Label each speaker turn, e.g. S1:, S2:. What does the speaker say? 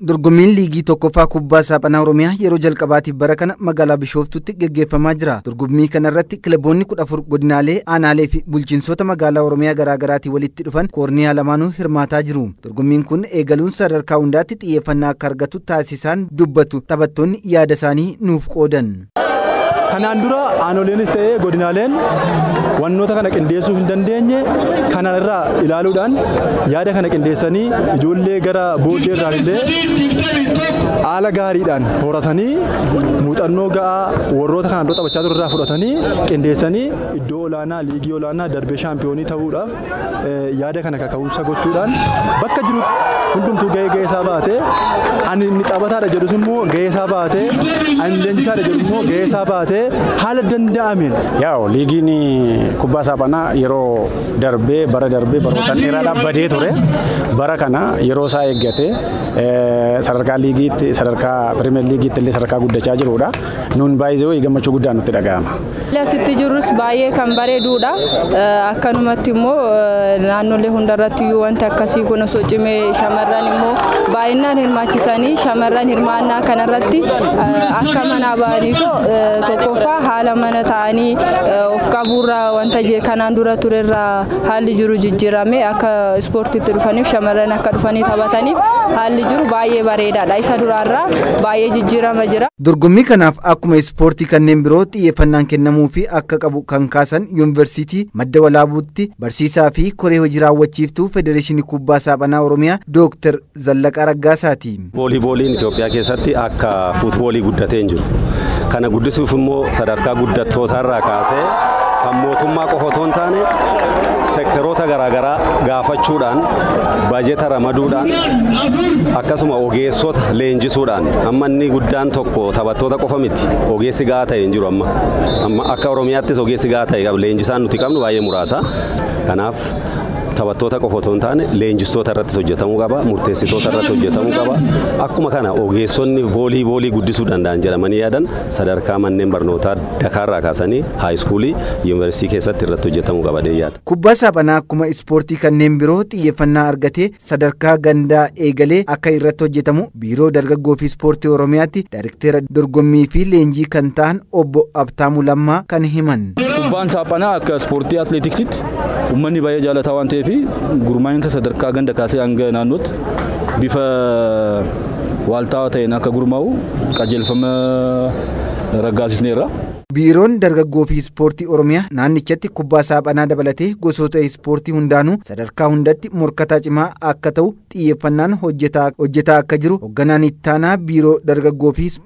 S1: Dorgommiin liigii tokkoffaa kubbaa saaphanaa Oromiyaa yeroo jalqabaatiif bara kana magaalaa Bishooftuutti gaggeeffamaa jira. Dorgommii kana irratti kilaboonni 14 godinaalee, aanaalee fi bulchiinsota magaalaa Oromiyaa garaagaraatii walitti dhufan koorniyaa lamaanuu hirmaataa jiru. Dorgommiin kun eegaluun sadarkaa hundaatti xiyyeeffannaa akka argatu taasisaan dubbatu taphattoonni yaada isaanii nuuf qoodan.
S2: Kanaan dura aanoleenis ta'ee godinaaleen wantoota kana qindeessuu hin dandeenye kana irraa ilaaluudhaan yaada kana qindeessanii ijoollee gara booddee irraan illee haala gaariidhaan horatanii muuxannoo ga'aa warroota kanaan dura taphachaa ture irraa fudhatanii qindeessanii iddoo olaanaa liigii olaanaa darbee shaampiyoonii ta'uudhaaf yaada kana kaka'umsa gochuudhaan bakka jirutti hundumtuu gahee isaa baatee ani inni taphataadha jedhus immoo gahee isaa baatee ani leenjisaadha jedhus immoo gahee isaa baatee haala danda'ameen.
S3: Yaa'u liigiin kubbaa saaphanaa yeroo darbee barootaan dheeraadhaaf badee ture bara kana yeroo isaa eeggatee sadarkaa liigiitti sadarkaa pirimeer liigiitti illee sadarkaa guddachaa jirudha. Nuun baay'ee gammachuu guddaan nutti dhaga'ama.
S4: Asitti jirus baay'ee kan bareedudha. Akkanumatti immoo naannolee hundarratti wanti akkasii kun osoo cimee shamarran immoo baay'inaan hirmaachisanii shamarran hirmaannaa kanarratti akka manaa baaniitoo tokkoffaa haala mana ta'anii of qabuurraa wanta kanaan dura turerraa haalli jiru jijjiirame akka ispoortiitti dhufaniif shamarran akka dhufanii taphataniif haalli jiru baay'ee bareedaadha. Isa duraarraa baay'ee jijjiirama jira.
S1: Dorgommii kanaaf akkuma ispoortii kanneen biroo xiyyeeffannaan kennamuu fi akka qabu kan kaasan yuunivarsiitii Madda Walaabuutti barsiisaa fi koree hojii raawwachiiftuu Federeeshinii Kubbaa Saaphanaa Oromiyaa Dooktar Zallaqaa Raggaasaati.
S5: Vooliibooliin Itoophiyaa keessatti akka fuutboolii guddatee hin jiru. Kana guddisuuf immoo sadarkaa guddattootarraa kaasee kan mootummaa qofa otoo hin taane seektaroota garaagaraa gaafachuudhaan baajeta ramaduudhaan akkasuma ogeessota leenjisuudhaan amma inni guddaan tokko taphattoota qofa miti ogeessi gahaa ta'e hin jiru amma akka Oromiyaattis ogeessi gahaa ta'e leenjisaan nuti qabnu baay'ee muraasa. Kanaaf taphattoota qofa otoo hin taane leenjistoota irrattis hojjetamuu qaba, murteessitoota irratti hojjetamuu qaba. Akkuma kana ogeessonni vooliiboolii guddisuu danda'an jedhamanii yaadan sadarkaa manneen barnootaa Dakaarraa kaasanii haayiskuulii yuunivarsiitii keessatti irratti hojjetamuu qaba yaada.
S1: Kubbaa saaphanaa akkuma ispoortii kanneen biroo xiyyeeffannaa argatee sadarkaa gandaa eegalee akka irratti hojjetamu biiroo dargaggoo fi ispoortii Oromiyaatti daayirektera dorgommii fi leenjii kan ta'an obbo Abtaamuu Lammaa kan himan.
S2: Kubbaan saaphanaa akka ispoortii atileetiksitti uummanni baay'ee jaalataa waan ta'eef gurmaa'insa sadarkaa ganda kaasee hanga naannootti bifa waaltaawaa ta'een akka gurmaa'u qajeelfama raggaasisneerra.
S1: Biiroon dargaggoo fi ispoortii Oromiyaa naannichatti kubbaa saaphanaa dabalatee gosoota ispoortii hundaanuu sadarkaa hundatti morkataa cimaa akka ta'u xiyyeeffannaan hojjetaa akka jiru hoogganaan ittaanaa biiroo dargaggoo fi ispoortii